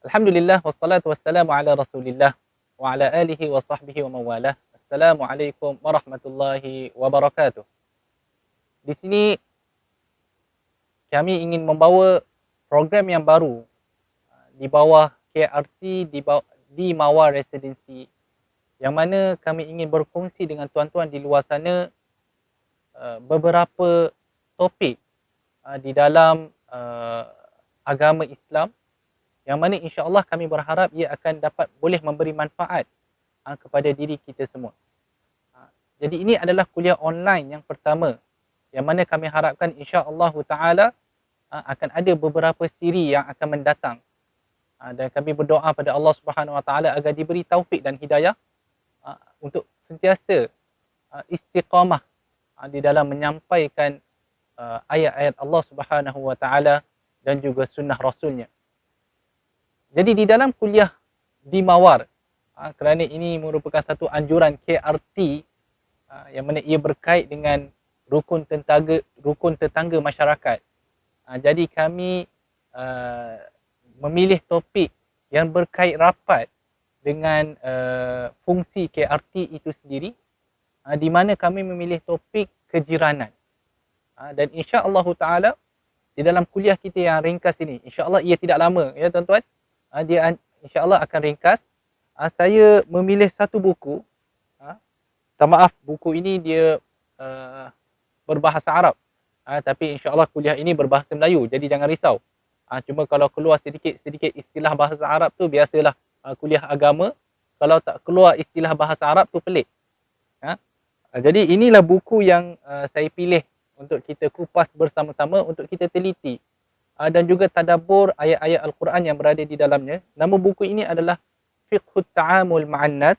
Alhamdulillah wassalatu wassalamu ala Rasulillah wa ala alihi wa sahbihi wa mawalah. Assalamualaikum warahmatullahi wabarakatuh. Di sini kami ingin membawa program yang baru di bawah KRT di Mawar Residency, yang mana kami ingin berkongsi dengan tuan-tuan di luar sana beberapa topik di dalam agama Islam, yang mana insya-Allah kami berharap ia akan dapat boleh memberi manfaat kepada diri kita semua. Jadi ini adalah kuliah online yang pertama, yang mana kami harapkan insya-Allah taala akan ada beberapa siri yang akan mendatang. Dan kami berdoa pada Allah Subhanahu Wa Taala agar diberi taufik dan hidayah untuk sentiasa istiqamah di dalam menyampaikan ayat-ayat Allah Subhanahu Wa Taala dan juga sunnah Rasulnya. Jadi di dalam kuliah di Mawar, kerana ini merupakan satu anjuran KRT yang mana ia berkait dengan rukun tetangga masyarakat. Jadi kami memilih topik yang berkait rapat dengan fungsi KRT itu sendiri, di mana kami memilih topik kejiranan. Dan insya-Allah taala di dalam kuliah kita yang ringkas ini, insya-Allah ia tidak lama ya tuan-tuan. Dia insya-Allah akan ringkas. Saya memilih satu buku. Tak maaf, buku ini dia berbahasa Arab. Tapi insya-Allah kuliah ini berbahasa Melayu, jadi jangan risau. Cuma kalau keluar sedikit-sedikit istilah bahasa Arab tu biasalah, kuliah agama. Kalau tak keluar istilah bahasa Arab tu pelik. Jadi inilah buku yang saya pilih untuk kita kupas bersama-sama, untuk kita teliti dan juga tadabbur ayat-ayat Al-Quran yang berada di dalamnya. Nama buku ini adalah Fiqhut Ta'amul Ma'an Nas,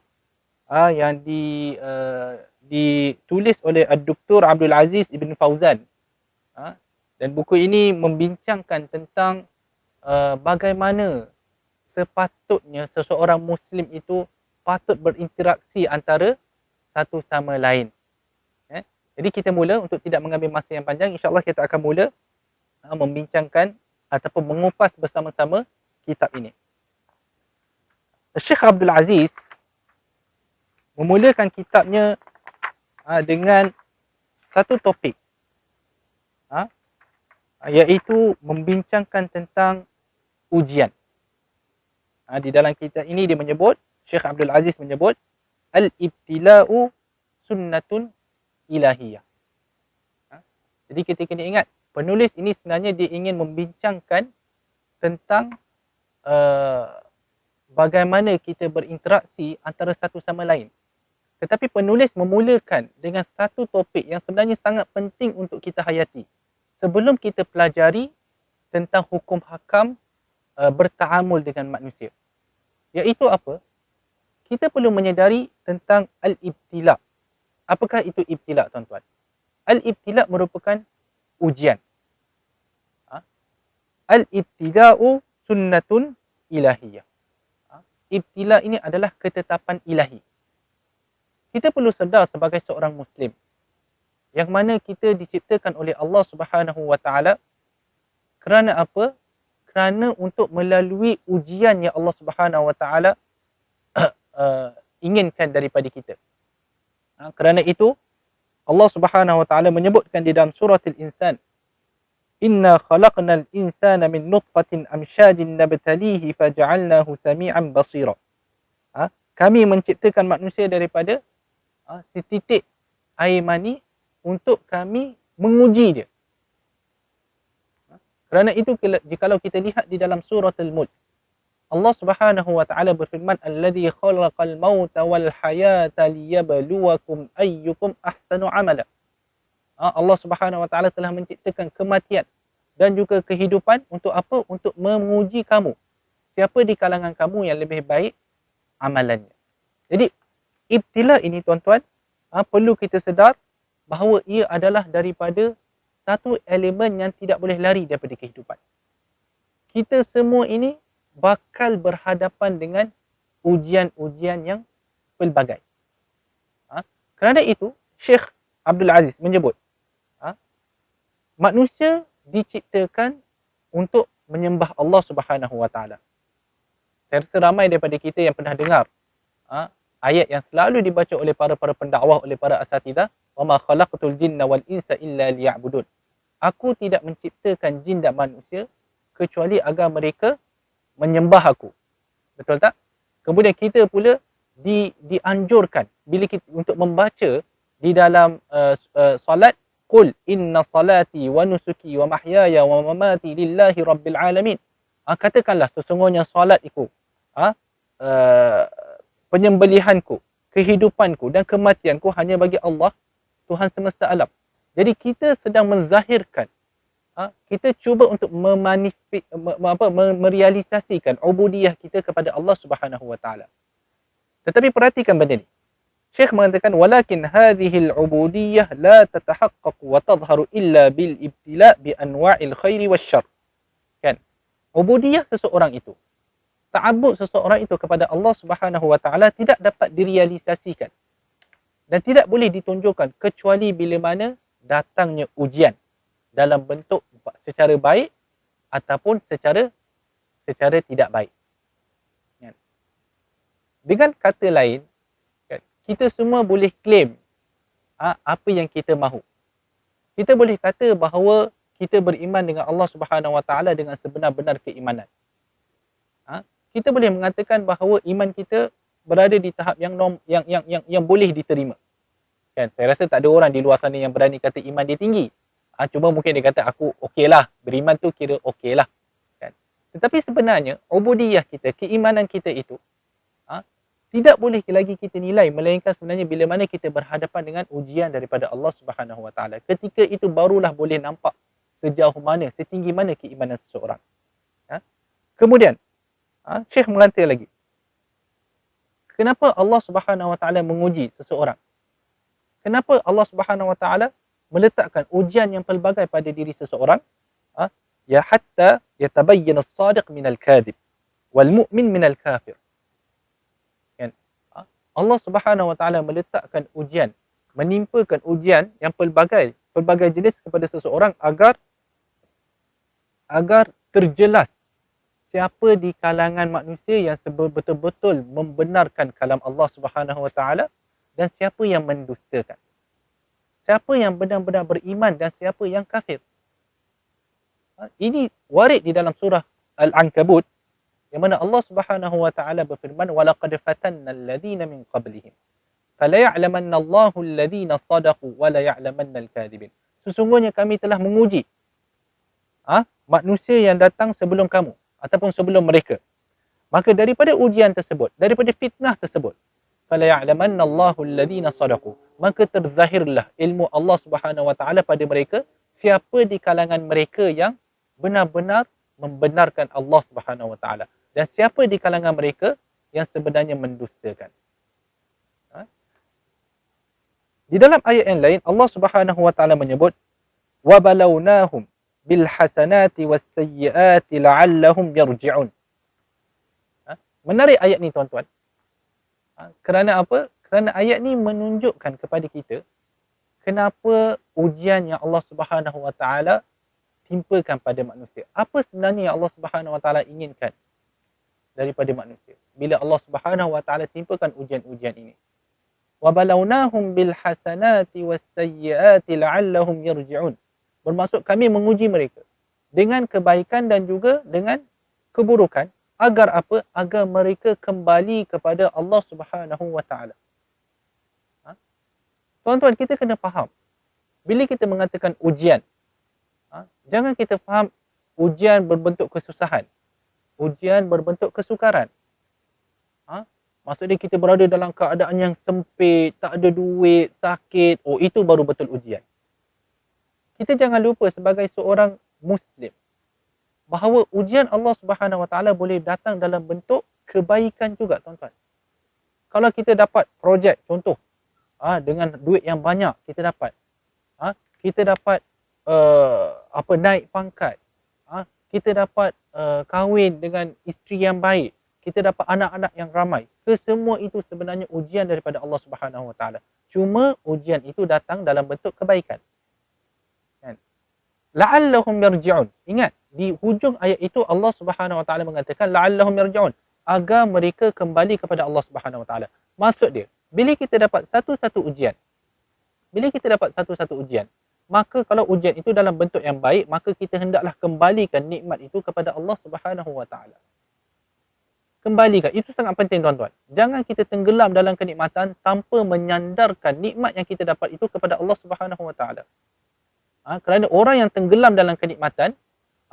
yang ditulis oleh Dr. Abdul Aziz Ibn Fauzan. Dan buku ini membincangkan tentang bagaimana sepatutnya seseorang Muslim itu patut berinteraksi antara satu sama lain. Jadi kita mula, untuk tidak mengambil masa yang panjang, insya-Allah kita akan mula membincangkan ataupun mengupas bersama-sama kitab ini. Syekh Abdul Aziz memulakan kitabnya dengan satu topik, iaitu membincangkan tentang ujian. Di dalam kitab ini dia menyebut, Syekh Abdul Aziz menyebut, al-ibtila'u sunnatun ilahiyah. Jadi kita kena ingat, penulis ini sebenarnya dia ingin membincangkan tentang bagaimana kita berinteraksi antara satu sama lain. Tetapi penulis memulakan dengan satu topik yang sebenarnya sangat penting untuk kita hayati sebelum kita pelajari tentang hukum hakam bertaamul dengan manusia. Iaitu apa? Kita perlu menyedari tentang al-ibtila'. Apakah itu ibtila', tuan-tuan? Al-ibtila' merupakan ujian. Al-ibtila'u sunnatun ilahiyah. Ibtila' ini adalah ketetapan ilahi. Kita perlu sedar sebagai seorang Muslim, yang mana kita diciptakan oleh Allah Subhanahu Wa Taala kerana apa? Kerana untuk melalui ujian yang Allah Subhanahu Wa Taala inginkan daripada kita. Kerana itu Allah Subhanahu Wa Taala menyebutkan di dalam surah Al-Insan, Inna khalaqnal insana min nutfatin amsyajin nabtalihi faja'alnahu sami'an basira. Kami menciptakan manusia daripada setitik air mani untuk kami menguji dia. Kerana itu jikalau kita lihat di dalam surah Al-Mulk, Allah Subhanahu Wa Taala berfirman, Alladhi khalaqal mauta wal hayata liyabluwakum ayyukum ahsanu amala. Allah Subhanahu Wa Taala telah menciptakan kematian dan juga kehidupan untuk apa? Untuk menguji kamu. Siapa di kalangan kamu yang lebih baik amalannya. Jadi ibtila ini, tuan-tuan, perlu kita sedar bahawa ia adalah daripada satu elemen yang tidak boleh lari daripada kehidupan. Kita semua ini bakal berhadapan dengan ujian-ujian yang pelbagai. Kerana itu Syekh Abdul Aziz menyebut, manusia diciptakan untuk menyembah Allah Subhanahu Wa Taala. Saya rasa ramai daripada kita yang pernah dengar ayat yang selalu dibaca oleh para pendakwah, oleh para asatidzah, wa ma khalaqtul jinna wal insa illa liya'budun. Aku tidak menciptakan jin dan manusia kecuali agar mereka menyembah aku. Betul tak? Kemudian kita pula dianjurkan bila kita untuk membaca di dalam solat, qul inna salati wa nusuki wa mahyaya wa mamati lillahi rabbil alamin. Katakanlah sesungguhnya solat itu, penyembelihanku, kehidupanku dan kematianku hanya bagi Allah, Tuhan semesta alam. Jadi kita sedang menzahirkan, kita cuba untuk merealisasikan ubudiyah kita kepada Allah Subhanahu wa taala. Tetapi perhatikan benda ni. Syekh mengatakan walakin hadhihi al-ubudiyah la tatahaqqaq wa tadhharu illa bil ibtila' bi anwa'il khairi wasyarr. Kan? Ubudiyah seseorang itu, ta'abbud seseorang itu kepada Allah Subhanahu wa taala tidak dapat direalisasikan dan tidak boleh ditunjukkan kecuali bila mana datangnya ujian dalam bentuk secara baik ataupun secara tidak baik. Dengan kata lain, kita semua boleh claim apa yang kita mahu. Kita boleh kata bahawa kita beriman dengan Allah Subhanahu wa taala dengan sebenar-benar keimanan. Kita boleh mengatakan bahawa iman kita berada di tahap yang boleh diterima. Kan? Saya rasa tak ada orang di luar sana yang berani kata iman dia tinggi. Cuma mungkin dia kata aku okeylah, beriman tu kira okeylah. Kan? Tetapi sebenarnya ubudiyah kita, keimanan kita itu tidak boleh lagi kita nilai melainkan sebenarnya bila mana kita berhadapan dengan ujian daripada Allah Subhanahu wa taala. Ketika itu barulah boleh nampak sejauh mana, setinggi mana keimanan seseorang. Kemudian Syekh mengatakan lagi, kenapa Allah Subhanahu wa taala menguji seseorang? Kenapa Allah Subhanahu wa taala meletakkan ujian yang pelbagai pada diri seseorang? Ya hatta yatabayyana as-sadiq minal kadhib wal mu'min minal kafir. Allah Subhanahu wa taala meletakkan ujian, menimpakan ujian yang pelbagai jenis kepada seseorang agar terjelas siapa di kalangan manusia yang betul-betul membenarkan kalam Allah Subhanahu wa taala dan siapa yang mendustakan. Siapa yang benar-benar beriman dan siapa yang kafir. Ini warid di dalam surah Al-Ankabut yang mana Allah Subhanahu wa taala berfirman walaqad fatanna alladhina min qablihim fala ya'lamanna Allahu alladhina sadaqu wa la ya'lamanna al-kadhibin. Sesungguhnya kami telah menguji manusia yang datang sebelum kamu ataupun sebelum mereka. Maka daripada ujian tersebut, daripada fitnah tersebut, fala ya'lamanna Allahu alladhina sadaqu, maka terzahirlah ilmu Allah Subhanahu wa taala pada mereka siapa di kalangan mereka yang benar-benar membenarkan Allah Subhanahu wa taala dan siapa di kalangan mereka yang sebenarnya mendustakan. Di dalam ayat yang lain Allah Subhanahu wa taala menyebut wa balawnahum bil hasanati was sayyiati la'allahum yarji'un. Menarik ayat ni tuan-tuan. Kerana apa? Kerana ayat ni menunjukkan kepada kita kenapa ujian yang Allah Subhanahu wa taala timpakan pada manusia. Apa sebenarnya yang Allah Subhanahu wa taala inginkan daripada manusia bila Allah Subhanahu wa taala timpakan ujian-ujian ini? Wa balawnahum bil hasanati was sayyiati la'allahum yarji'un. Bermaksud kami menguji mereka dengan kebaikan dan juga dengan keburukan agar apa? Agar mereka kembali kepada Allah Subhanahu wa taala. Tuan-tuan, kita kena faham bila kita mengatakan ujian, jangan kita faham ujian berbentuk kesusahan, ujian berbentuk kesukaran. Maksudnya kita berada dalam keadaan yang sempit, tak ada duit, sakit, itu baru betul ujian. Kita jangan lupa sebagai seorang Muslim bahawa ujian Allah Subhanahu wa taala boleh datang dalam bentuk kebaikan juga, tuan-tuan. Kalau kita dapat projek, contoh, dengan duit yang banyak kita dapat, kita dapat naik pangkat, kita dapat kahwin dengan isteri yang baik, kita dapat anak-anak yang ramai. Kesemua itu sebenarnya ujian daripada Allah Subhanahu wa taala. Cuma ujian itu datang dalam bentuk kebaikan. Kan? La'allahum yarji'un. Ingat, di hujung ayat itu Allah Subhanahu wa taala mengatakan la'allahum yarji'un. agar mereka kembali kepada Allah Subhanahu Wa Taala. Maksud dia, bila kita dapat satu-satu ujian, maka kalau ujian itu dalam bentuk yang baik, maka kita hendaklah kembalikan nikmat itu kepada Allah Subhanahu Wa Taala. Kembalikan. Itu sangat penting tuan-tuan. Jangan kita tenggelam dalam kenikmatan tanpa menyandarkan nikmat yang kita dapat itu kepada Allah Subhanahu Wa Taala. Kerana orang yang tenggelam dalam kenikmatan,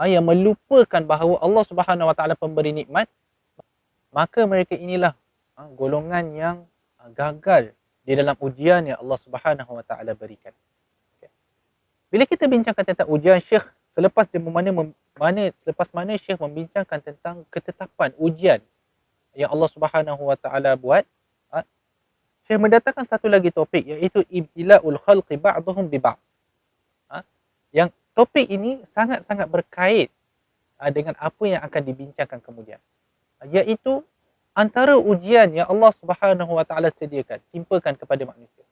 yang melupakan bahawa Allah Subhanahu Wa Taala pemberi nikmat, maka mereka inilah golongan yang gagal di dalam ujian yang Allah Subhanahu Wa Taala berikan. Bila kita bincangkan tentang ujian, Syekh selepas mana Syekh membincangkan tentang ketetapan ujian yang Allah Subhanahu Wa Taala buat, Syekh mendatangkan satu lagi topik, iaitu ibtila'ul khalqi ba'dhum bi ba'd. Yang topik ini sangat-sangat berkait dengan apa yang akan dibincangkan kemudian, iaitu antara ujian yang Allah Subhanahu Wa Taala sediakan, timpakan kepada manusia,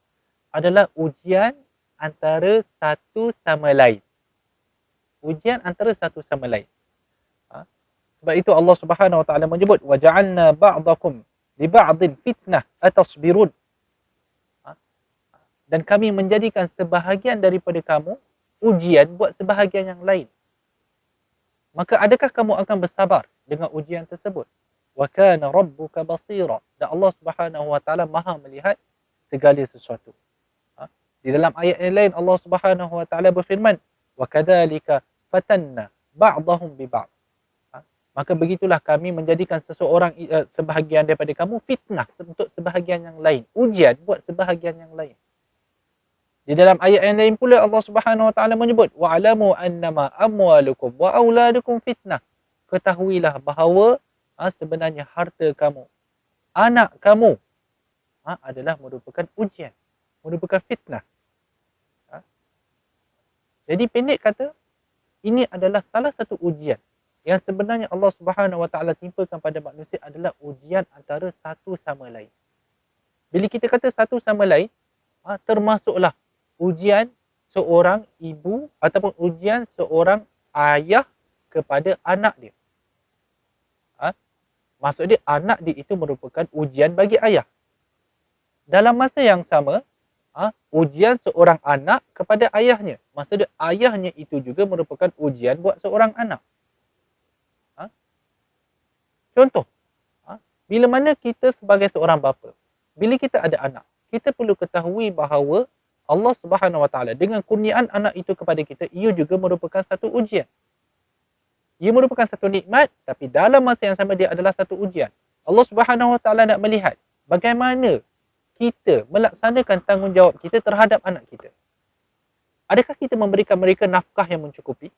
adalah ujian antara satu sama lain. Ujian antara satu sama lain. Sebab itu Allah Subhanahu Wa Taala menyebut, wa ja'alna ba'dakum li ba'din fitnah atasbirun. Dan kami menjadikan sebahagian daripada kamu ujian buat sebahagian yang lain. Maka adakah kamu akan bersabar dengan ujian tersebut? Wa kana rabbuka basira. Dan Allah Subhanahu Wa Taala Maha melihat segala sesuatu. Di dalam ayat yang lain Allah Subhanahu Wa Taala berfirman, wa kadzalika fatanna ba'dahum bi ba'd. Maka begitulah kami menjadikan sebahagian daripada kamu fitnah untuk sebahagian yang lain, ujian buat sebahagian yang lain. Di dalam ayat yang lain pula Allah Subhanahu Wa Taala menyebut, wa alamu annama amwalukum wa auladukum fitnah. Ketahuilah bahawa sebenarnya harta kamu, anak kamu adalah merupakan ujian, merupakan fitnah. Jadi pendek kata, ini adalah salah satu ujian yang sebenarnya Allah Subhanahu Wa Taala timpakan pada manusia, adalah ujian antara satu sama lain. Bila kita kata satu sama lain, termasuklah ujian seorang ibu ataupun ujian seorang ayah kepada anak dia. Maksud dia, anak dia itu merupakan ujian bagi ayah. Dalam masa yang sama, ujian seorang anak kepada ayahnya. Maksud dia, ayahnya itu juga merupakan ujian buat seorang anak. Contoh, bila mana kita sebagai seorang bapa, bila kita ada anak, kita perlu ketahui bahawa Allah Subhanahu Wa Taala dengan kurniaan anak itu kepada kita, ia juga merupakan satu ujian. Ia merupakan satu nikmat, tapi dalam masa yang sama dia adalah satu ujian. Allah Subhanahu Wa Taala nak melihat bagaimana kita melaksanakan tanggungjawab kita terhadap anak kita. Adakah kita memberikan mereka nafkah yang mencukupi?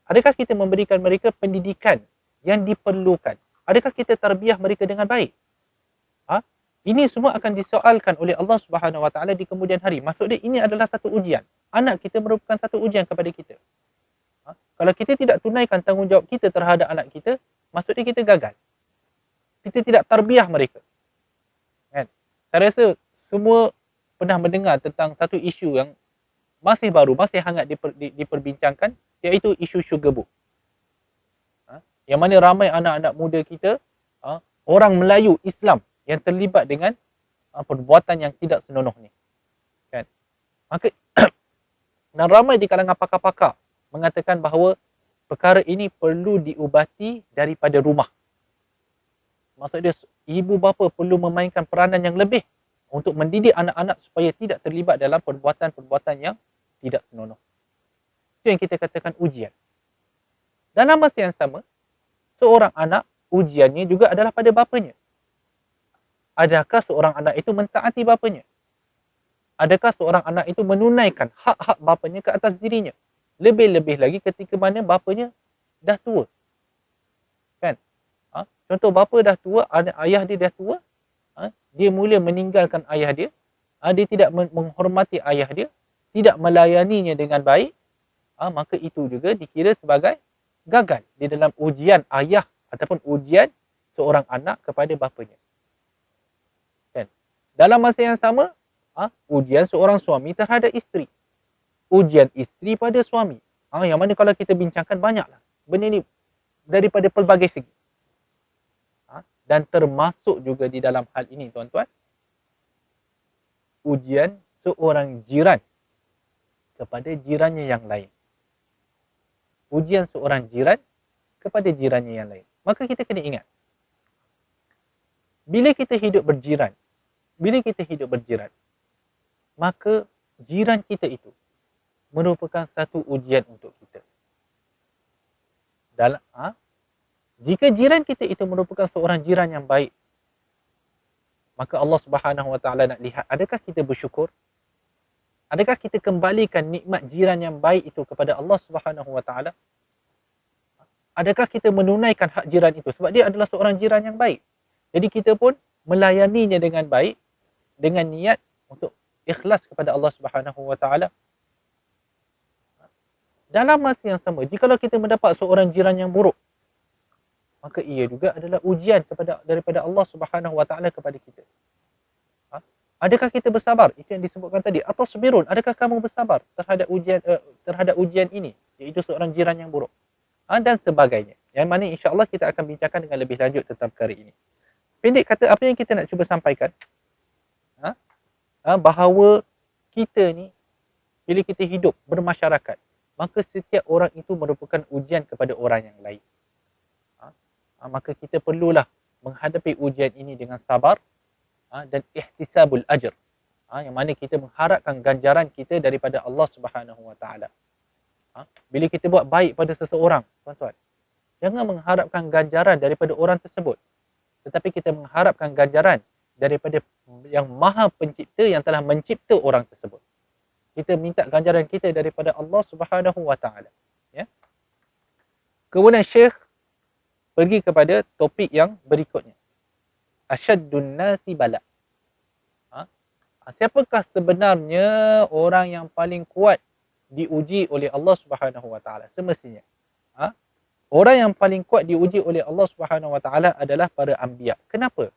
Adakah kita memberikan mereka pendidikan yang diperlukan? Adakah kita tarbiyah mereka dengan baik? Ini semua akan disoalkan oleh Allah Subhanahu Wa Taala di kemudian hari. Maksud dia, ini adalah satu ujian. Anak kita merupakan satu ujian kepada kita. Kalau kita tidak tunaikan tanggungjawab kita terhadap anak kita, maksudnya kita gagal. Kita tidak tarbiyah mereka. Kan? Saya rasa semua pernah mendengar tentang satu isu yang masih baru, masih hangat diperbincangkan, iaitu isu sugar book. Yang mana ramai anak-anak muda kita, orang Melayu Islam yang terlibat dengan perbuatan yang tidak senonoh ni. Kan? Maka dan ramai di kalangan pakar-pakar mengatakan bahawa perkara ini perlu diubati daripada rumah. Maksud dia, ibu bapa perlu memainkan peranan yang lebih untuk mendidik anak-anak supaya tidak terlibat dalam perbuatan-perbuatan yang tidak senonoh. Itu yang kita katakan ujian. Dalam masa yang sama, seorang anak, ujiannya juga adalah pada bapanya. Adakah seorang anak itu mentaati bapanya? Adakah seorang anak itu menunaikan hak-hak bapanya ke atas dirinya? Lebih-lebih lagi ketika mana bapanya dah tua. Kan? Contoh, bapa dah tua, ayah dia dah tua, dia mula meninggalkan ayah dia, dia tidak menghormati ayah dia, tidak melayaninya dengan baik, maka itu juga dikira sebagai gagal di dalam ujian ayah ataupun ujian seorang anak kepada bapanya. Kan? Dalam masa yang sama, ujian seorang suami terhadap isteri. Ujian isteri pada suami. Yang mana kalau kita bincangkan banyaklah benda ni daripada pelbagai segi. Dan termasuk juga di dalam hal ini tuan-tuan, ujian seorang jiran kepada jirannya yang lain. Ujian seorang jiran kepada jirannya yang lain. Maka kita kena ingat, bila kita hidup berjiran, maka jiran kita itu merupakan satu ujian untuk kita. Jika jiran kita itu merupakan seorang jiran yang baik, maka Allah Subhanahu Wa Taala nak lihat, adakah kita bersyukur? Adakah kita kembalikan nikmat jiran yang baik itu kepada Allah Subhanahu Wa Taala? Adakah kita menunaikan hak jiran itu? Sebab dia adalah seorang jiran yang baik. Jadi kita pun melayaninya dengan baik, dengan niat untuk ikhlas kepada Allah Subhanahu Wa Taala. Dalam masa yang sama, jikalau kita mendapat seorang jiran yang buruk, maka ia juga adalah ujian daripada Allah Subhanahu Wa Taala kepada kita. Adakah kita bersabar? Itu yang disebutkan tadi. Atau sabirun, adakah kamu bersabar terhadap ujian ini, iaitu seorang jiran yang buruk? Dan sebagainya. Yang mana insya-Allah kita akan bincangkan dengan lebih lanjut tentang perkara ini. Pendek kata, apa yang kita nak cuba sampaikan, bahawa kita ni, bila kita hidup bermasyarakat, maka setiap orang itu merupakan ujian kepada orang yang lain. Maka kita perlulah menghadapi ujian ini dengan sabar dan ihtisabul ajr. Yang mana kita mengharapkan ganjaran kita daripada Allah Subhanahu Wa Taala. Bila kita buat baik pada seseorang, tuan-tuan, jangan mengharapkan ganjaran daripada orang tersebut, tetapi kita mengharapkan ganjaran daripada yang Maha Pencipta yang telah mencipta orang tersebut. Kita minta ganjaran kita daripada Allah Subhanahu Wa Taala. Ya. Kemudian Syekh pergi kepada topik yang berikutnya. Asyaddun nasi bala. Siapakah sebenarnya orang yang paling kuat diuji oleh Allah Subhanahu Wa Taala? Semestinya orang yang paling kuat diuji oleh Allah Subhanahu Wa Taala adalah para anbiya. Kenapa?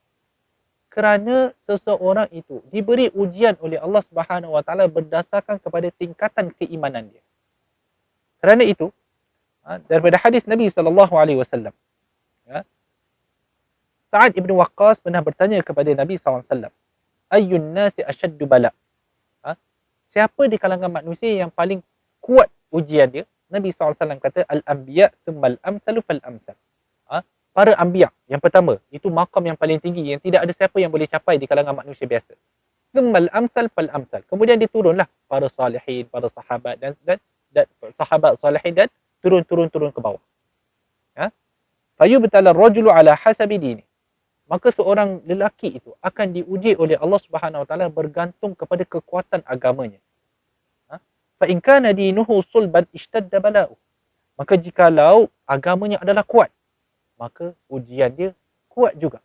Kerana seseorang itu diberi ujian oleh Allah Subhanahu Wa Taala berdasarkan kepada tingkatan keimanan dia. Kerana itu, daripada hadis Nabi sallallahu alaihi wasallam, Sa'ad ibn Waqqas pernah bertanya kepada Nabi SAW, Ayyun nasi asyaddu bala? Siapa di kalangan manusia yang paling kuat ujian dia? Nabi SAW kata, Al-anbiya thummal amsalu fal amsal. Para anbiya, yang pertama, itu makam yang paling tinggi, yang tidak ada siapa yang boleh capai di kalangan manusia biasa. Thummal amsal fal amsal. Kemudian diturunlah para salihin, para sahabat dan sahabat salihin, dan turun ke bawah. Fayubtala ar-rajulu ala hasabi dini. Maka seorang lelaki itu akan diuji oleh Allah Subhanahu Wa Taala bergantung kepada kekuatan agamanya. Fa in kana dinuhu sulban ishtadda bala'u. Maka jikalau agamanya adalah kuat, maka ujian dia kuat juga.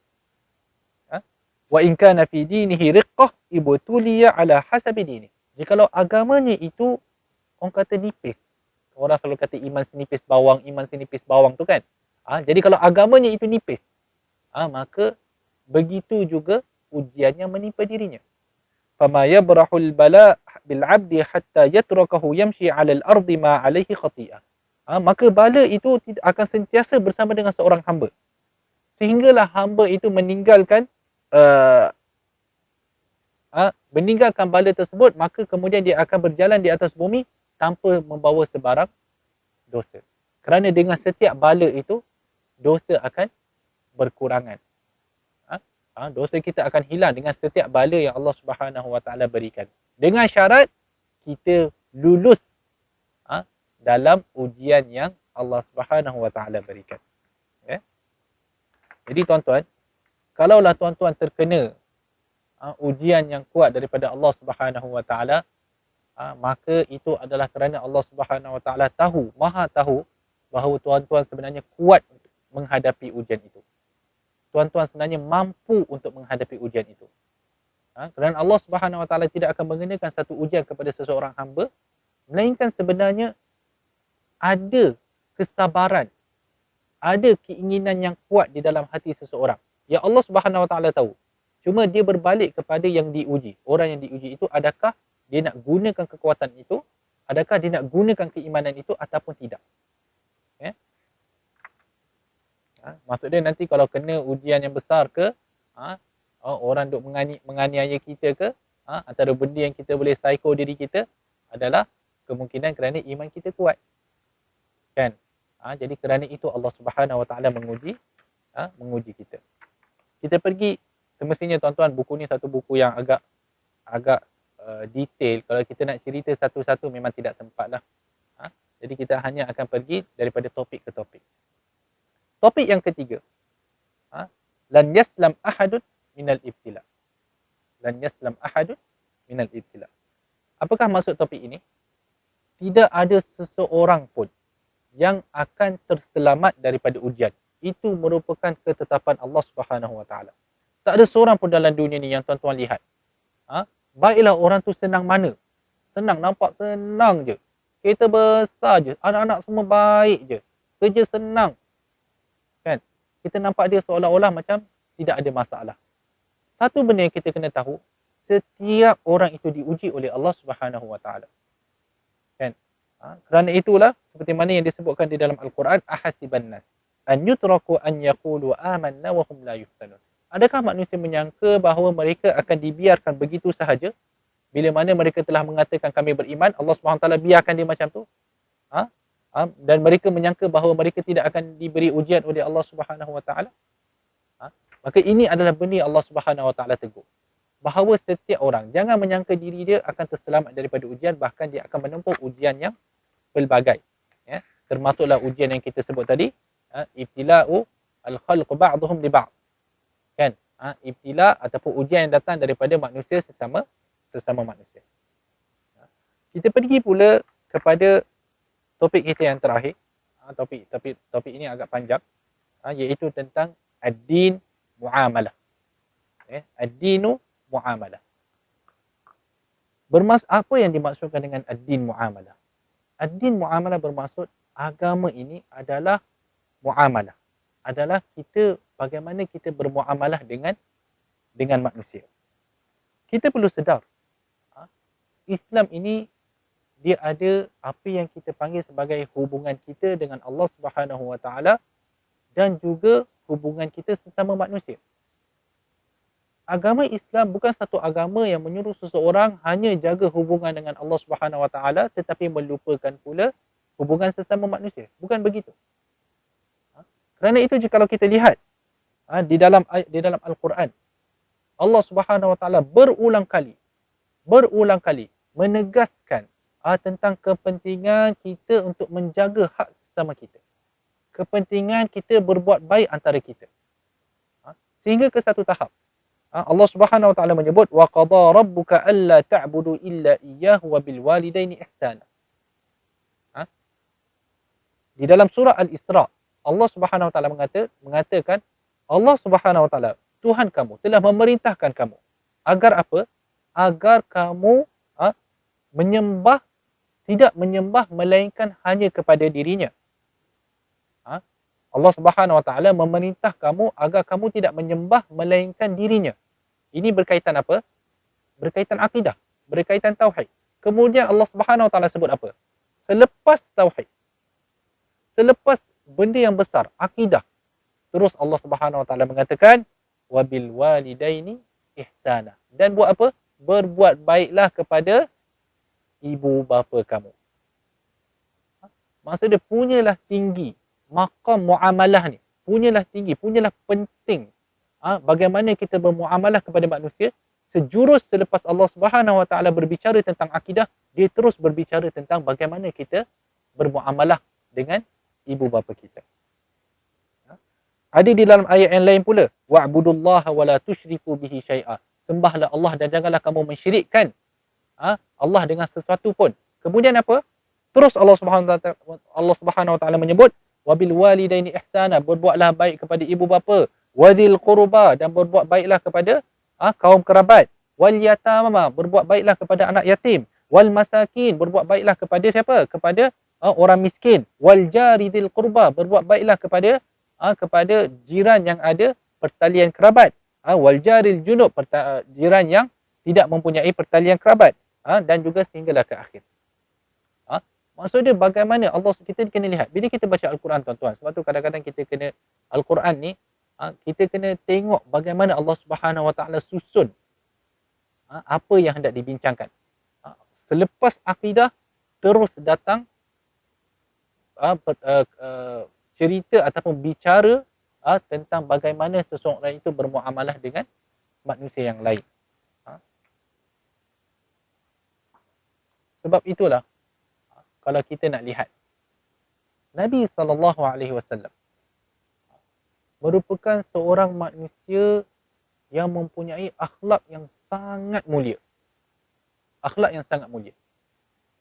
Wa in kana fi dinihi riqqah ibtuliya ala hasabi dini. Jikalau agamanya itu orang kata nipis. Orang selalu kata iman senipis bawang tu kan. Jadi kalau agamanya itu nipis, maka begitu juga ujiannya menimpa dirinya. Fama yabrahul bala bil 'abdi hatta yatrakahu yamshi 'ala al-ardi ma 'alayhi khati'ah. Maka bala itu akan sentiasa bersama dengan seorang hamba, sehinggalah hamba itu meninggalkan bala tersebut, maka kemudian dia akan berjalan di atas bumi tanpa membawa sebarang dosa. Kerana dengan setiap bala itu, dosa akan berkurangan. Dosa kita akan hilang dengan setiap bala yang Allah Subhanahu Wa Taala berikan. Dengan syarat kita lulus dalam ujian yang Allah Subhanahu Wa Taala berikan. Okay? Jadi tuan-tuan, kalaulah tuan-tuan terkena ujian yang kuat daripada Allah Subhanahu Wa Taala, maka itu adalah kerana Allah Subhanahu Wa Taala maha tahu bahawa tuan-tuan sebenarnya kuat untuk menghadapi ujian itu. Tuan-tuan sebenarnya mampu untuk menghadapi ujian itu. Kerana Allah Subhanahu Wa Taala tidak akan mengenakan satu ujian kepada seseorang hamba, melainkan sebenarnya ada kesabaran, ada keinginan yang kuat di dalam hati seseorang. Ya Allah Subhanahu Wa Taala tahu. Cuma dia berbalik kepada yang diuji. Orang yang diuji itu, adakah dia nak gunakan kekuatan itu, adakah dia nak gunakan keimanan itu ataupun tidak. Okay? Maksud dia nanti kalau kena ujian yang besar ke, orang duk menganiaya kita ke, antara benda yang kita boleh psycho diri kita adalah kemungkinan kerana iman kita kuat. Kan? Jadi kerana itu Allah Subhanahu Wa Taala menguji kita. Kita pergi, semestinya tuan-tuan, buku ni satu buku yang agak detail. Kalau kita nak cerita satu-satu memang tidak sempat lah. Jadi kita hanya akan pergi daripada topik ke topik. Topik yang ketiga, lan yaslam ahadun minal ibtila. Lan yaslam ahadun minal ibtila. Apakah maksud topik ini? Tidak ada seseorang pun yang akan terselamat daripada ujian. Itu merupakan ketetapan Allah Subhanahu Wa Taala. Tak ada seorang pun dalam dunia ni yang tuan-tuan lihat. Baiklah orang tu senang mana? Senang, nampak senang je. Kereta besar je, anak-anak semua baik je. Kerja senang. Kan? Kita nampak dia seolah-olah macam tidak ada masalah. Satu benda yang kita kena tahu, setiap orang itu diuji oleh Allah Subhanahu Wa Taala. Kan? Kerana itulah seperti mana yang disebutkan di dalam Al-Quran, ahasiban nas an yutraku an yaqulu amanna wa hum la yuftanun. Adakah manusia menyangka bahawa mereka akan dibiarkan begitu sahaja bila mana mereka telah mengatakan kami beriman, Allah SWT biarkan dia macam tu? Dan mereka menyangka bahawa mereka tidak akan diberi ujian oleh Allah Subhanahu Wa Taala. Maka ini adalah benda Allah Subhanahu Wa Taala tegur. Bahawa setiap orang jangan menyangka diri dia akan terselamat daripada ujian, bahkan dia akan menempuh ujian yang pelbagai. Ya, termasuklah ujian yang kita sebut tadi, ibtila'u al-khalq ba'dhum li ba'd. Kan? Ibtila ataupun ujian yang datang daripada manusia sesama manusia. Kita pergi pula kepada topik kita yang terakhir. Topik ini agak panjang, iaitu tentang ad-din muamalah. Ad-dinu muamalah. Apa yang dimaksudkan dengan ad-din muamalah? Ad-din muamalah bermaksud agama ini adalah muamalah. Adalah kita, bagaimana kita bermuamalah dengan manusia. Kita perlu sedar, Islam ini dia ada apa yang kita panggil sebagai hubungan kita dengan Allah Subhanahu Wa Taala dan juga hubungan kita sesama manusia. Agama Islam bukan satu agama yang menyuruh seseorang hanya jaga hubungan dengan Allah Subhanahu Wa Taala tetapi melupakan pula hubungan sesama manusia. Bukan begitu. Kerana itu jika kita lihat di dalam Al-Quran, Allah Subhanahu Wa Taala berulang kali menegaskan tentang kepentingan kita untuk menjaga hak sesama kita. Kepentingan kita berbuat baik antara kita. Sehingga ke satu tahap Allah Subhanahu Wa Taala menyebut wa qada rabbuka alla ta'budu illa iyyahu wa bil walidaini ihsana. Di dalam surah Al-Isra, Allah Subhanahu Wa Taala mengatakan Allah Subhanahu Wa Taala, Tuhan kamu telah memerintahkan kamu agar apa? Agar kamu tidak menyembah melainkan hanya kepada dirinya. Allah Subhanahu Wa Taala memerintah kamu agar kamu tidak menyembah melainkan dirinya. Ini berkaitan apa? Berkaitan akidah, berkaitan tauhid. Kemudian Allah Subhanahu Wa Taala sebut apa? Selepas tauhid, selepas benda yang besar, akidah, terus Allah Subhanahu Wa Taala mengatakan wabil walidaini ihsana. Dan buat apa? Berbuat baiklah kepada ibu bapa kamu. Maksud dia punyalah tinggi maqam muamalah ni. Punyalah tinggi, punyalah penting. Bagaimana kita bermuamalah kepada manusia, sejurus selepas Allah Subhanahu Wa Taala berbicara tentang akidah, dia terus berbicara tentang bagaimana kita bermuamalah dengan ibu bapa kita. Ada di dalam ayat yang lain pula, wa'budullaha wa la tusyriku bihi syai'a. Sembahlah Allah dan janganlah kamu mensyirikkan Allah dengan sesuatu pun. Kemudian apa? Terus Allah Subhanahu Wa Taala menyebut wabil walidaini ihsana, berbuatlah baik kepada ibu bapa, wadhil qurba, dan berbuat baiklah kepada kaum kerabat, wal yatama, berbuat baiklah kepada anak yatim, wal masakin, berbuat baiklah kepada siapa? Kepada orang miskin, wal jaridil qurba, berbuat baiklah kepada jiran yang ada pertalian kerabat, wal jaril junub, jiran yang tidak mempunyai pertalian kerabat, dan juga sehinggalah ke akhir. Maksud dia bagaimana Allah, kita kena lihat. Bila kita baca Al-Quran tuan-tuan, sebab tu kadang-kadang kita kena, Al-Quran ni, kita kena tengok bagaimana Allah Subhanahu Wa Taala susun apa yang hendak dibincangkan. Selepas akidah, terus datang cerita ataupun bicara tentang bagaimana seseorang itu bermuamalah dengan manusia yang lain. Sebab itulah, kalau kita nak lihat, Nabi SAW merupakan seorang manusia yang mempunyai akhlak yang sangat mulia. Akhlak yang sangat mulia.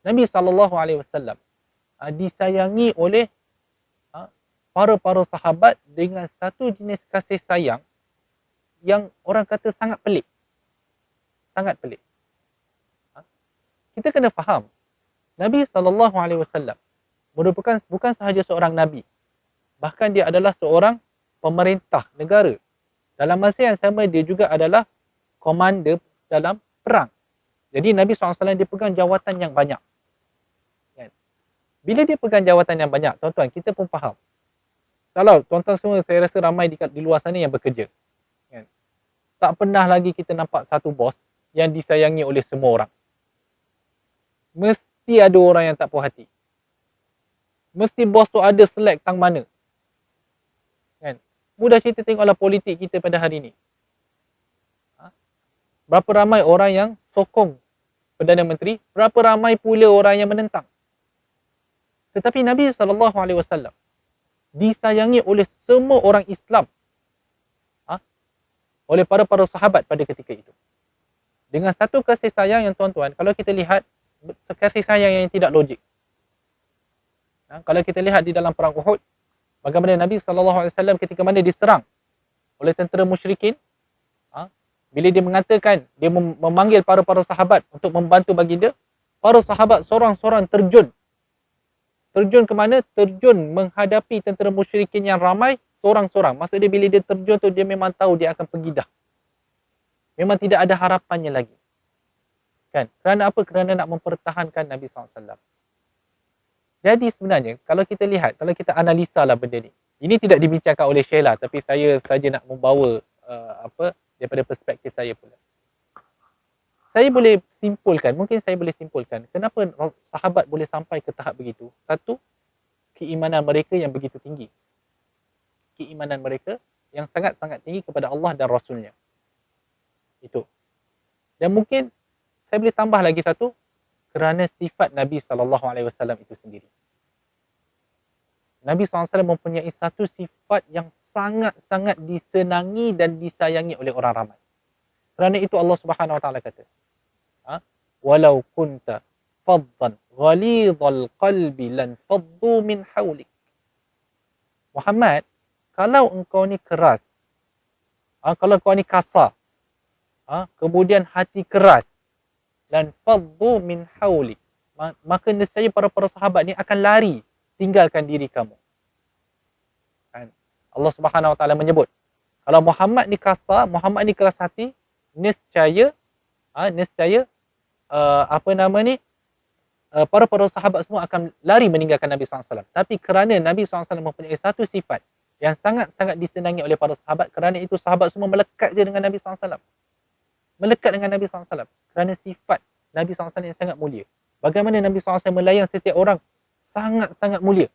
Nabi SAW disayangi oleh para sahabat dengan satu jenis kasih sayang yang orang kata sangat pelik. Sangat pelik. Kita kena faham, Nabi SAW merupakan bukan sahaja seorang Nabi, bahkan dia adalah seorang pemerintah negara. Dalam masa yang sama, dia juga adalah komander dalam perang. Jadi Nabi SAW dia pegang jawatan yang banyak. Bila dia pegang jawatan yang banyak, tuan-tuan, kita pun faham. Kalau tuan-tuan semua, saya rasa ramai di luar sana yang bekerja. Tak pernah lagi kita nampak satu bos yang disayangi oleh semua orang. Mesti ada orang yang tak puas hati. Mesti bos tu ada select tang mana. Mudah cerita, tengoklah politik kita pada hari ini. Berapa ramai orang yang sokong Perdana Menteri, berapa ramai pula orang yang menentang. Tetapi Nabi SAW disayangi oleh semua orang Islam, oleh para sahabat pada ketika itu. Dengan satu kasih sayang yang tuan-tuan, kalau kita lihat, kasih sayang yang tidak logik. Kalau kita lihat di dalam perang Uhud, bagaimana Nabi SAW ketika mana diserang oleh tentera musyrikin, bila dia mengatakan, dia memanggil para sahabat untuk membantu baginda, para sahabat seorang-seorang terjun. Terjun ke mana? Terjun menghadapi tentera musyrikin yang ramai, seorang-seorang. Maksud dia, bila dia terjun tu, dia memang tahu dia akan pergi dah. Memang tidak ada harapannya lagi. Kan? Kerana apa? Kerana nak mempertahankan Nabi SAW. Jadi sebenarnya, kalau kita lihat, kalau kita analisa lah benda ni. Ini tidak dibincangkan oleh Sheila, tapi saya saja nak membawa daripada perspektif saya pula. Saya boleh simpulkan, mungkin saya boleh simpulkan, kenapa sahabat boleh sampai ke tahap begitu. Satu, keimanan mereka yang begitu tinggi. Keimanan mereka yang sangat-sangat tinggi kepada Allah dan Rasulnya. Itu. Dan mungkin saya boleh tambah lagi satu, kerana sifat Nabi SAW itu sendiri. Nabi SAW mempunyai satu sifat yang sangat-sangat disenangi dan disayangi oleh orang ramai. Kerana itu Allah Subhanahu Wa Taala kata, walau kunta faddan ghalidhal qalbi lan faddu min hawlik. Muhammad, kalau engkau ni keras, kalau kau ni kasar, kemudian hati keras, lan faddu min hawlik, maka nescaya para sahabat ni akan lari tinggalkan diri kamu. Allah Subhanahu Wa Taala menyebut, kalau Muhammad ni kasar, Muhammad ni keras hati, nescaya para sahabat semua akan lari meninggalkan Nabi SAW. Tapi kerana Nabi SAW mempunyai satu sifat yang sangat-sangat disenangi oleh para sahabat, kerana itu sahabat semua melekat je dengan Nabi SAW. Melekat dengan Nabi SAW. Kerana sifat Nabi SAW yang sangat mulia. Bagaimana Nabi SAW melayan setiap orang sangat-sangat mulia.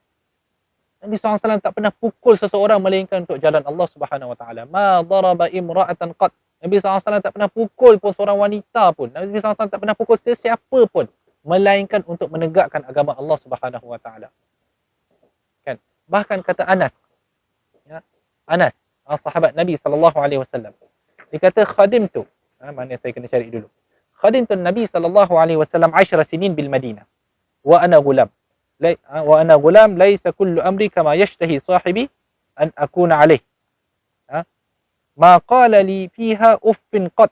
Nabi SAW tak pernah pukul seseorang melainkan untuk jalan Allah Subhanahu Wa Taala. Ma daraba imra'atan qat. Nabi SAW tak pernah pukul pun seorang wanita pun. Nabi SAW tak pernah pukul sesiapa pun, melainkan untuk menegakkan agama Allah Subhanahu Wa Taala. Kan? Bahkan kata Anas, Anas, sahabat Nabi SAW, dia kata khadimtu, mana saya kena cari dulu. Khadimtu Nabi SAW 10 sinin bil Madinah. Wa ana gulam. Wa ana gulam laisa kullu amri kama yashtahi sahibi an akuna alaih. Ma qala li fiha uffin qat.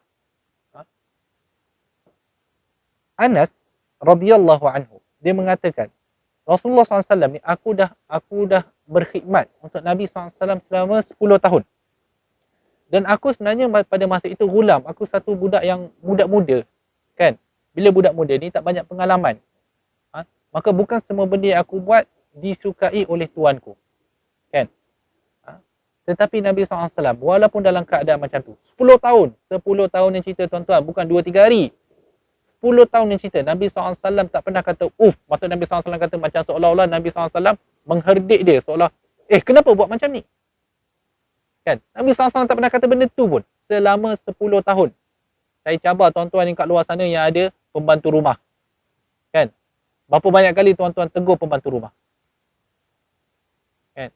Anas radhiyallahu anhu, dia mengatakan, Rasulullah SAW ni, aku dah berkhidmat untuk Nabi SAW selama 10 tahun. Dan aku sebenarnya pada masa itu gulam, aku satu budak yang muda-muda, kan? Bila budak muda ni tak banyak pengalaman. Maka bukan semua benda yang aku buat disukai oleh tuanku. Kan? Tetapi Nabi SAW, walaupun dalam keadaan macam tu, 10 tahun, 10 tahun yang cerita tuan-tuan, bukan 2-3 hari. 10 tahun yang cerita, Nabi SAW tak pernah kata, maksud Nabi SAW kata macam seolah-olah Nabi SAW mengherdik dia, seolah, kenapa buat macam ni? Kan? Nabi SAW tak pernah kata benda tu pun, selama 10 tahun. Saya cabar tuan-tuan yang kat luar sana yang ada pembantu rumah. Kan? Berapa banyak kali tuan-tuan tegur pembantu rumah? Kan?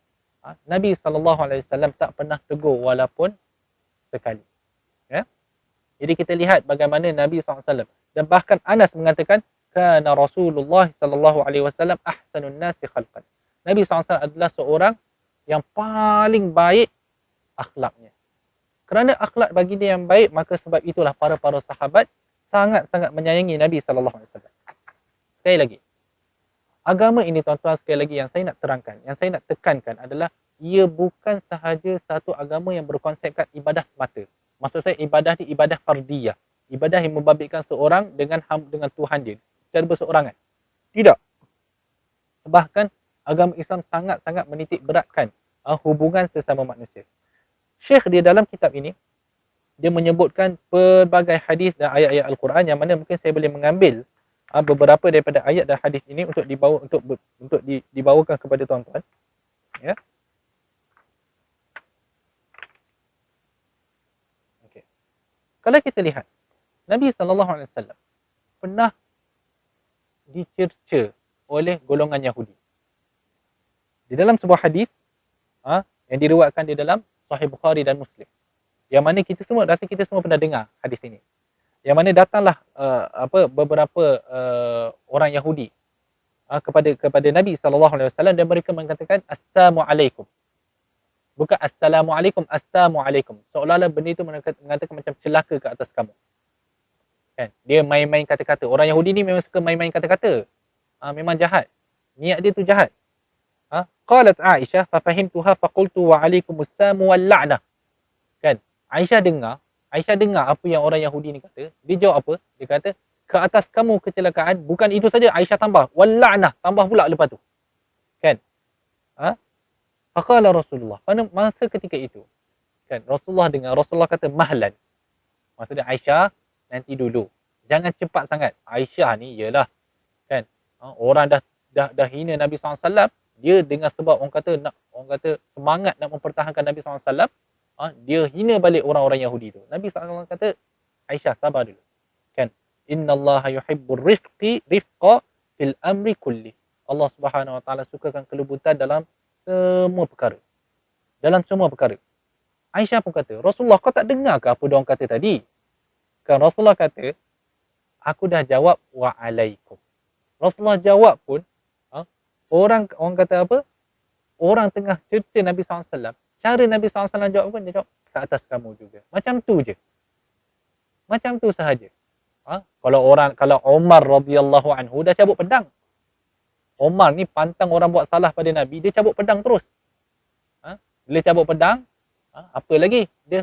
Nabi SAW tak pernah tegur walaupun sekali. Ya? Jadi kita lihat bagaimana Nabi SAW, dan bahkan Anas mengatakan, kana Rasulullah SAW ahsanun nasi khalqan. Nabi SAW adalah seorang yang paling baik akhlaknya. Kerana akhlak bagi dia yang baik, maka sebab itulah para sahabat sangat-sangat menyayangi Nabi SAW. Sekali lagi, agama ini tuan-tuan, sekali lagi yang saya nak terangkan, yang saya nak tekankan adalah, ia bukan sahaja satu agama yang berkonsepkan ibadah semata. Maksud saya ibadah ni ibadah fardiyah. Ibadah yang membabitkan seorang dengan Tuhan dia secara berseorangan. Tidak. Bahkan agama Islam sangat-sangat menitik beratkan hubungan sesama manusia. Syekh dia dalam kitab ini, dia menyebutkan pelbagai hadis dan ayat-ayat Al-Quran yang mana mungkin saya boleh mengambil beberapa daripada ayat dan hadis ini untuk dibawakan kepada tuan-tuan. Ya. Okay. Kalau kita lihat, Nabi SAW pernah dicerca oleh golongan Yahudi. Di dalam sebuah hadis yang diriwayatkan di dalam Sahih Bukhari dan Muslim, yang mana kita semua pernah dengar hadis ini. Yang mana datanglah beberapa orang Yahudi kepada Nabi SAW, dan mereka mengatakan Assalamualaikum. Bukan Assalamualaikum, Assalamualaikum. Seolah-olah benda itu mengatakan macam celaka ke atas kamu. Kan? Dia main-main kata-kata. Orang Yahudi ni memang suka main-main kata-kata. Memang jahat. Niat dia tu jahat. Qalat Aisyah fafahimtuha faqultu wa alaikumussalam wal la'nah. Kan? Aisyah dengar apa yang orang Yahudi ni kata. Dia jawab apa? Dia kata, ke atas kamu kecelakaan. Bukan itu saja, Aisyah tambah wal la'nah, tambah pula lepas tu. Kan? Faqala Rasulullah. Pada masa ketika itu, kan, Rasulullah kata mahlan. Maksudnya Aisyah, nanti dulu. Jangan cepat sangat. Aisyah ni ialah, kan, orang dah hina Nabi SAW. Dia dengan sebab orang kata semangat nak mempertahankan Nabi SAW, dia hina balik orang-orang Yahudi tu. Nabi SAW kata, Aisyah, sabar dulu. Kan? Innallaha yuhibbur rifqa fil amri kulli. Allah Subhanahu wa taala sukakan kelembutan dalam semua perkara. Dalam semua perkara. Aisyah pun kata, Rasulullah, kau tak dengar ke apa dia orang kata tadi? Kan Rasulullah kata, aku dah jawab wa alaikum. Rasulullah jawab pun, orang kata apa? Orang tengah cerita Nabi SAW. Cara Nabi SAW jawab pun, dia jawab ke atas kamu juga. Macam tu je. Macam tu sahaja. Kalau Umar radhiyallahu anhu dah cabut pedang. Umar ni pantang orang buat salah pada Nabi, dia cabut pedang terus. Bila cabut pedang, apa lagi? Dia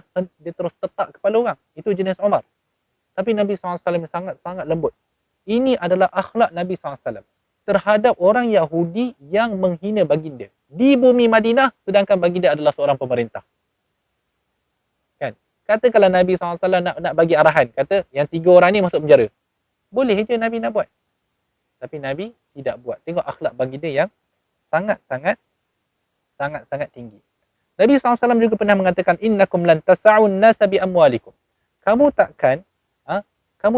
terus tetak kepala orang. Itu jenis Umar. Tapi Nabi SAW sangat-sangat lembut. Ini adalah akhlak Nabi SAW terhadap orang Yahudi yang menghina baginda di bumi Madinah, sedangkan baginda adalah seorang pemerintah. Kan? Kata kalau Nabi SAW nak bagi arahan, kata yang 3 orang ni masuk penjara. Boleh je Nabi nak buat. Tapi Nabi tidak buat. Tengok akhlak baginda yang sangat-sangat tinggi. Nabi SAW juga pernah mengatakan, innakum lan tas'un nasa bi amwalikum. Kamu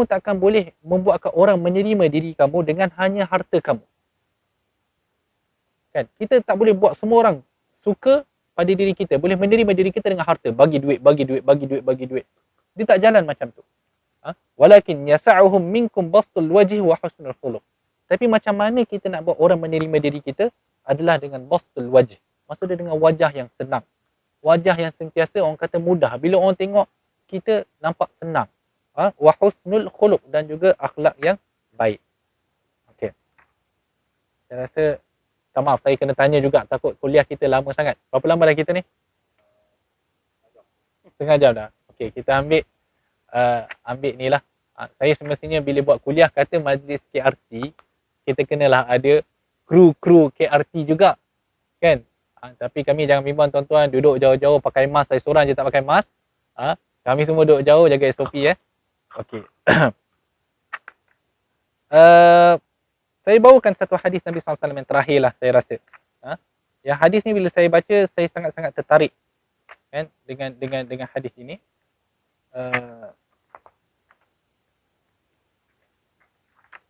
takkan boleh membuatkan orang menerima diri kamu dengan hanya harta kamu. Kan? Kita tak boleh buat semua orang suka pada diri kita, boleh menerima diri kita dengan harta, bagi duit. Dia tak jalan macam tu. Walakin yasa'uhum minkum bastul wajhi wa husnul khuluq. Tapi macam mana kita nak buat orang menerima diri kita adalah dengan bastul wajh. Maksudnya dengan wajah yang senang. Wajah yang sentiasa orang kata mudah. Bila orang tengok, kita nampak senang. Wa husnul khuluq, dan juga akhlak yang baik. Okey. Saya rasa, maaf, saya kena tanya juga, takut kuliah kita lama sangat. Berapa lama dah kita ni? Setengah jam dah. Okey, kita ambil ni lah. Saya semestinya bila buat kuliah kata majlis KRT, kita kenalah ada kru KRT juga kan. Tapi kami jangan bimbang tuan-tuan, duduk jauh-jauh pakai mask, saya seorang je tak pakai mask. Kami semua duduk jauh jaga SOP Okey. Saya bawakan satu hadis Nabi SAW yang terakhir lah saya rasa. Yang hadis ni bila saya baca saya sangat-sangat tertarik kan dengan hadis ini.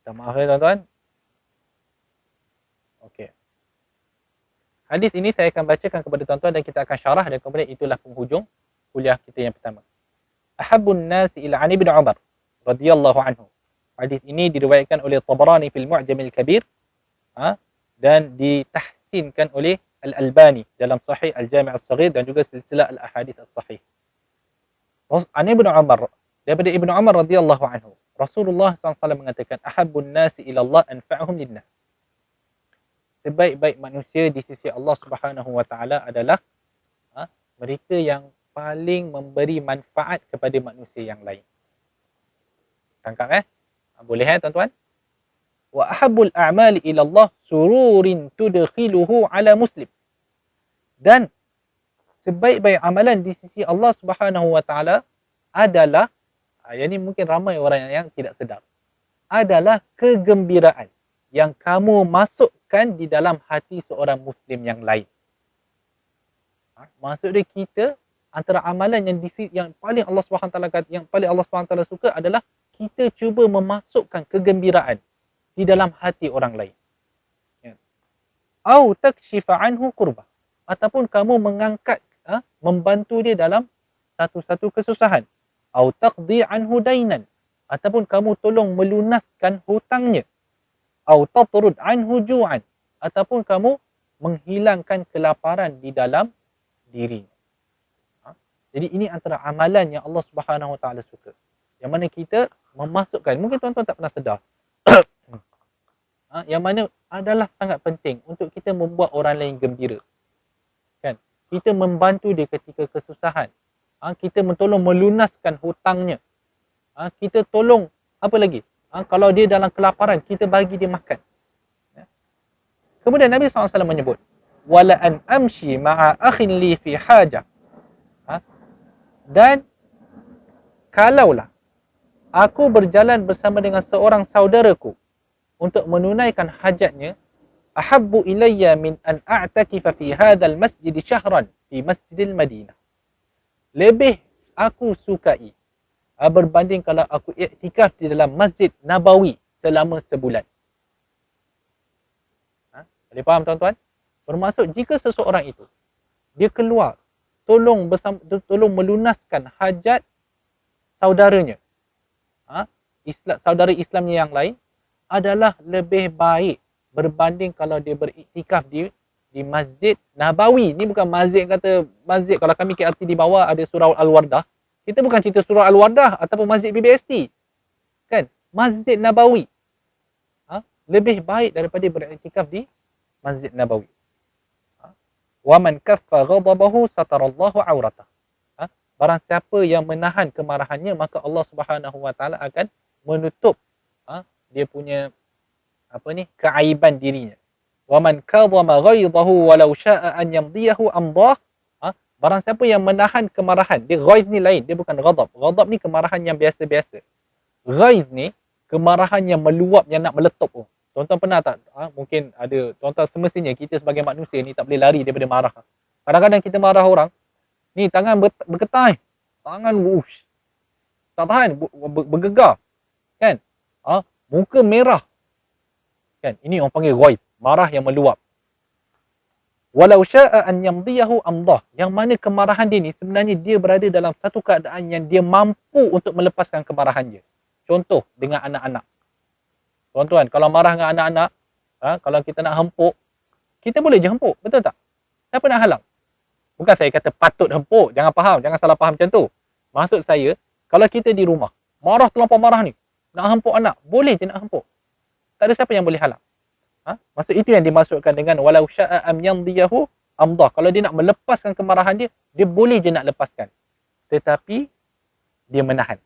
Maaf ya tuan-tuan. Okey. Hadis ini saya akan bacakan kepada tuan-tuan dan kita akan syarah dan kemudian itulah penghujung kuliah kita yang pertama. Ahabbun nas ila Ali bin Umar radhiyallahu anhu. Hadis ini diriwayatkan oleh Tabarani fil Mu'jam al-Kabir dan ditahsinkan oleh Al-Albani dalam Sahih Al-Jami' As-Saghir dan juga silsilah Al-Ahadits As-Sahih. An Ibnu Umar, daripada Ibnu Umar radhiyallahu anhu, Rasulullah SAW mengatakan ahabbun nasi ila Allah anfa'uhum linnas. Sebaik-baik manusia di sisi Allah Subhanahu wa taala adalah mereka yang paling memberi manfaat kepada manusia yang lain. Tangkap boleh tuan-tuan? Wa ahabbul a'mali ila Allah sururin tudkhiluhu ala muslim. Dan sebaik-baik amalan di sisi Allah Subhanahu wa taala adalah yang ni mungkin ramai orang yang tidak sedar. Adalah kegembiraan yang kamu masukkan di dalam hati seorang muslim yang lain. Maksud dia kita antara amalan yang paling Allah Subhanahu wa taala yang paling Allah Subhanahu wa taala suka adalah kita cuba memasukkan kegembiraan di dalam hati orang lain. Au takshifa anhu qurbah, ataupun kamu mengangkat membantu dia dalam satu-satu kesusahan. Au taqdi anhu dainan, ataupun kamu tolong melunaskan hutangnya. Au tatrud anhu ju'an, ataupun kamu menghilangkan kelaparan di dalam dirinya. Jadi ini antara amalan yang Allah Subhanahu wa taala suka. Yang mana kita memasukkan, mungkin tuan-tuan tak pernah sedar. Yang mana adalah sangat penting untuk kita membuat orang lain gembira. Kan? Kita membantu dia ketika kesusahan. Kita mentolong melunaskan hutangnya. Kita tolong apa lagi? Kalau dia dalam kelaparan, kita bagi dia makan. Kemudian Nabi SAW menyebut, wala an amshi ma'a akhin li fi hajah. Dan kalaulah aku berjalan bersama dengan seorang saudaraku untuk menunaikan hajatnya, ahabbu ilayya min an a'takifa fi hadzal masjid syahran fi masjidil Madinah. Lebih aku sukai berbanding kalau aku iktikaf di dalam Masjid Nabawi selama sebulan. Boleh faham tuan-tuan? Bermaksud jika seseorang itu dia keluar tolong melunaskan hajat saudaranya, saudara Islamnya yang lain, adalah lebih baik berbanding kalau dia beriktikaf di Masjid Nabawi. Ni bukan masjid kata masjid, kalau kami KRT di bawah ada surau Al-Wardah, kita bukan cerita surau Al-Wardah ataupun masjid BBST. Kan? Masjid Nabawi. Lebih baik daripada beriktikaf di Masjid Nabawi. Wa man kaffa ghadabahu satarallahu auratah. Barang siapa yang menahan kemarahannya, maka Allah Subhanahu wa taala akan menutup dia punya keaiban dirinya. Wa man kadhama ghaidahu walau syaa'a an yamdiyahu amdah. Barang siapa yang menahan kemarahan, dia ghaiz ni lain, dia bukan ghadab. Ghadab ni kemarahan yang biasa-biasa. Ghaiz ni kemarahan yang meluap, yang nak meletup. Tuan-tuan pernah tak? Mungkin ada, tuan-tuan semestinya kita sebagai manusia ni tak boleh lari daripada marah. Kadang-kadang kita marah orang, ni tangan bergetar, tangan tak tahan, bergegar. Kan? Muka merah. Kan? Ini orang panggil ghaib, marah yang meluap. Walau syaa'a an yamdiyahu amdah, yang mana kemarahan dia ni sebenarnya dia berada dalam satu keadaan yang dia mampu untuk melepaskan kemarahan dia. Contoh dengan anak-anak. Tuan-tuan, kalau marah dengan anak-anak, kalau kita nak hempuk, kita boleh je hempuk, betul tak? Siapa nak halang? Bukan saya kata patut hempuk, jangan salah faham macam tu. Maksud saya, kalau kita di rumah, marah terlampau marah ni, nak hempuk anak, boleh je nak hempuk. Tak ada siapa yang boleh halang. Maksud itu yang dimaksudkan dengan walau syaa'a am yamdiyahu amdah. Kalau dia nak melepaskan kemarahan dia, dia boleh je nak lepaskan. Tetapi dia menahan.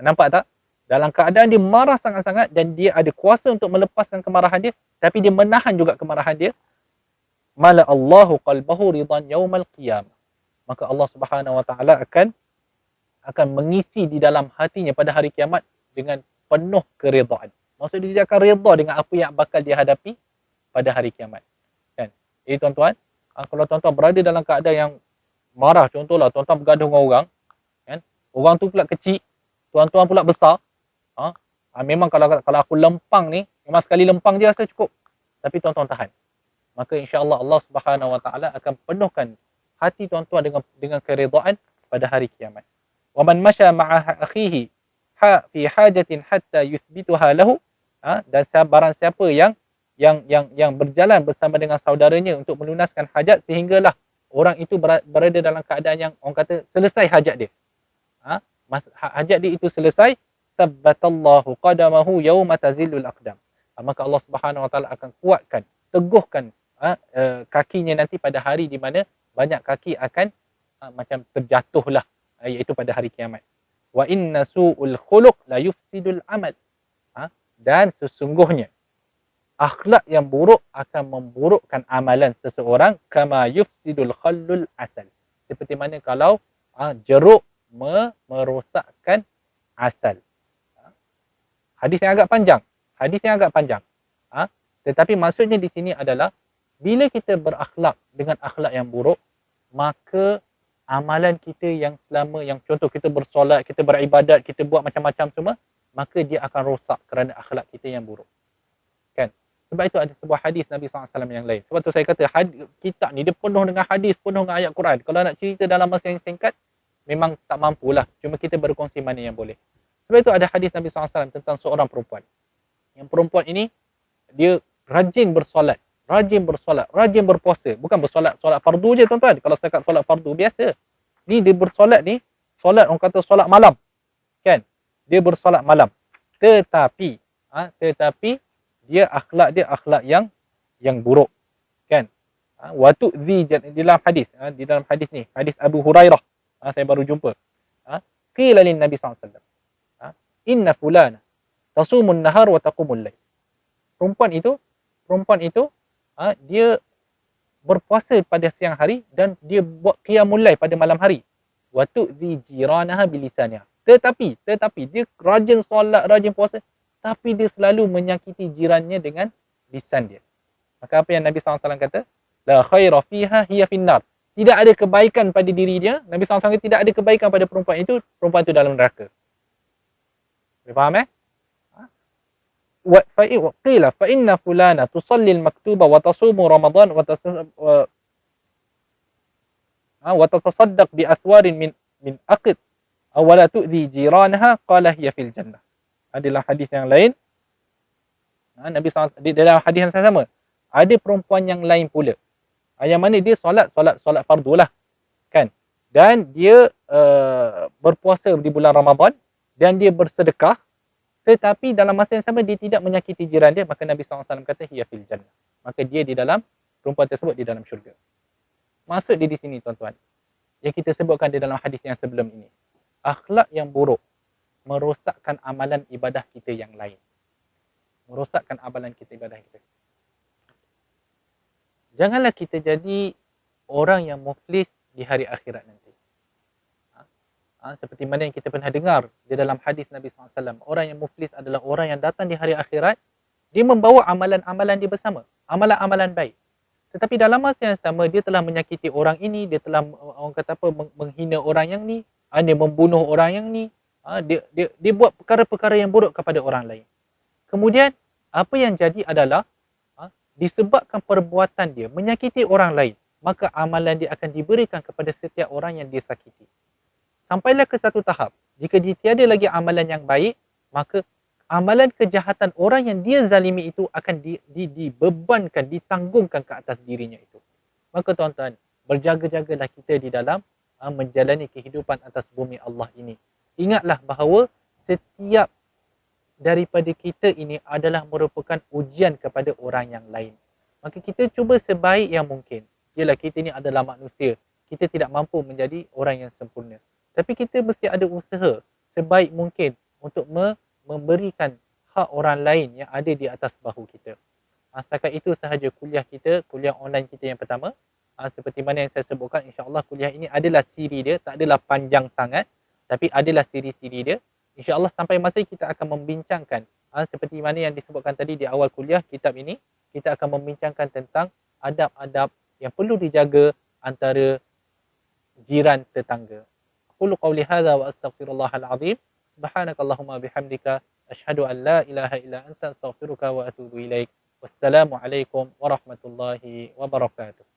Nampak tak? Dalam keadaan dia marah sangat-sangat dan dia ada kuasa untuk melepaskan kemarahan dia, tapi dia menahan juga kemarahan dia, mala Allahu qalbahu ridan yaumal qiyamah. Maka Allah Subhanahu wa taala akan mengisi di dalam hatinya pada hari kiamat dengan penuh keridaan. Maksudnya dia akan redha dengan apa yang bakal dia hadapi pada hari kiamat. Kan? Jadi tuan-tuan, kalau tuan-tuan berada dalam keadaan yang marah, contohlah tuan-tuan bergaduh dengan orang, kan? Orang tu pula kecil, tuan-tuan pula besar. Memang kalau aku lempang ni, memang sekali lempang je rasa cukup. Tapi tuan-tuan tahan. Maka insya-Allah Allah Subhanahu wa taala akan penuhkan hati tuan-tuan dengan keridaan pada hari kiamat. Wa man masya ma'a akhihi fi hajatin hatta yuthbituha lahu, dan barang siapa yang berjalan bersama dengan saudaranya untuk melunaskan hajat sehinggalah orang itu berada dalam keadaan yang orang kata selesai hajat dia. Hajat dia itu selesai, tabbatallahu qadamahu yawma tazillul aqdam. Maka Allah Subhanahu wa taala akan kuatkan, teguhkan kakinya nanti pada hari di mana banyak kaki akan macam terjatuhlah, iaitu pada hari kiamat. Wa inna su'ul khuluq la yufsidul amal. Dan sesungguhnya akhlak yang buruk akan memburukkan amalan seseorang, kama yufsidul khallul asal. Seperti mana kalau jeruk merosakkan asal. Hadis yang agak panjang. Tetapi maksudnya di sini adalah bila kita berakhlak dengan akhlak yang buruk, maka amalan kita yang selama, yang contoh kita bersolat, kita beribadat, kita buat macam-macam semua, maka dia akan rosak kerana akhlak kita yang buruk. Kan? Sebab itu ada sebuah hadis Nabi SAW yang lain. Sebab tu saya kata kitab ni dia penuh dengan hadis, penuh dengan ayat Quran. Kalau nak cerita dalam masa yang singkat, memang tak mampulah. Cuma kita berkongsi mana yang boleh. Sebab itu ada hadis Nabi SAW tentang seorang perempuan. Yang perempuan ini, dia rajin bersolat, rajin berpuasa. Bukan bersolat fardu je tuan-tuan. Kalau setakat solat fardu biasa. Ni dia bersolat ni, solat orang kata solat malam. Kan? Dia bersolat malam. Tetapi dia akhlak yang buruk. Kan? Waktu di dalam hadis ni, hadis Abu Hurairah. Saya baru jumpa. Qila lin Nabi SAW. Inna fulana tasumun nahar wa taqumul lail. Perempuan itu dia berpuasa pada siang hari dan dia buat qiyamul lail pada malam hari. Wa tu'zi jiranaha bilisaniha. Tetapi dia rajin solat, rajin puasa, tapi dia selalu menyakiti jirannya dengan lisan dia. Maka apa yang Nabi SAW kata? La khaira fiha hiya finnar. Tidak ada kebaikan pada diri dia. Nabi SAW kata tidak ada kebaikan pada perempuan itu dalam neraka. Boleh faham Qila fa inna fulana tusalli al-maktuba wa tasumu Ramadan wa tatasaddaq bi athwarin min aqid aw la tu'zi jiranha qala hiya fil jannah. Adalah hadis yang lain. Nabi SAW dalam hadis yang sama, ada perempuan yang lain pula. Yang mana dia solat fardu lah. Kan? Dan dia berpuasa di bulan Ramadan dan dia bersedekah, tetapi dalam masa yang sama dia tidak menyakiti jiran dia, maka Nabi SAW kata hiya fil jannah. Maka dia di dalam, perempuan tersebut di dalam syurga. Maksud dia di sini tuan-tuan, yang kita sebutkan di dalam hadis yang sebelum ini, akhlak yang buruk merosakkan amalan ibadah kita yang lain. Janganlah kita jadi orang yang muflis di hari akhirat nanti. Seperti mana yang kita pernah dengar di dalam hadis Nabi SAW, orang yang muflis adalah orang yang datang di hari akhirat, dia membawa amalan-amalan dia bersama, amalan-amalan baik. Tetapi dalam masa yang sama, dia telah menyakiti orang ini, dia telah menghina orang yang ni, dia membunuh orang yang ni, dia buat perkara-perkara yang buruk kepada orang lain. Kemudian, apa yang jadi adalah, disebabkan perbuatan dia menyakiti orang lain, maka amalan dia akan diberikan kepada setiap orang yang dia sakiti. Sampailah ke satu tahap, jika dia tiada lagi amalan yang baik, maka amalan kejahatan orang yang dia zalimi itu akan dibebankan, ditanggungkan ke atas dirinya itu. Maka tuan-tuan, berjaga-jagalah kita di dalam menjalani kehidupan atas bumi Allah ini. Ingatlah bahawa setiap daripada kita ini adalah merupakan ujian kepada orang yang lain. Maka kita cuba sebaik yang mungkin. Yalah, kita ini adalah manusia. Kita tidak mampu menjadi orang yang sempurna. Tapi kita mesti ada usaha sebaik mungkin untuk memberikan hak orang lain yang ada di atas bahu kita. Setakat itu sahaja kuliah kita, kuliah online kita yang pertama. Seperti mana yang saya sebutkan, insya-Allah kuliah ini adalah siri dia, tak adalah panjang sangat, tapi adalah siri-siri dia. Insya-Allah sampai masa kita akan membincangkan seperti mana yang disebutkan tadi di awal kuliah kitab ini, kita akan membincangkan tentang adab-adab yang perlu dijaga antara jiran tetangga. Aqulu qawli hadza wa astaghfirullahal azim. Subhanakallahumma bihamdika asyhadu an la ilaha illa anta astaghfiruka wa atubu ilaik. Wassalamualaikum warahmatullahi wabarakatuh.